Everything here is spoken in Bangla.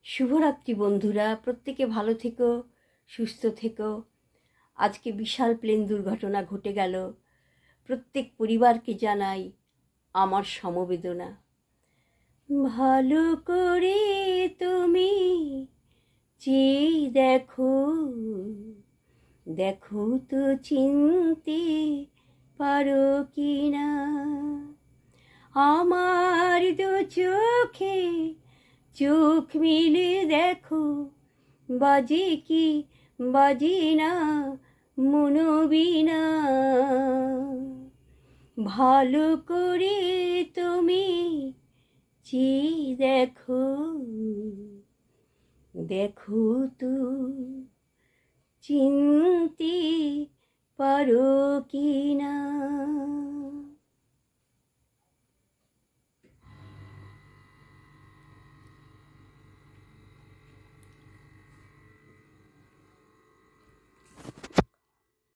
শুভরাত্রি বন্ধুরা, প্রত্যেকে ভালো থেকো, সুস্থ থেকো। আজকে বিশাল প্লেন দুর্ঘটনা ঘটে গেল। প্রত্যেক পরিবারকে জানাই আমার সমবেদনা। ভালো করে তুমি চেয়ে দেখো, দেখো তো চিনতে পারো কি না আমার দু চোখে। চোখ মিলে দেখো, বাজে কি বাজে না মনোবীণা। ভালো করে তুমি চেয়ে দেখো, দেখো তো চিনতে পারো কি না।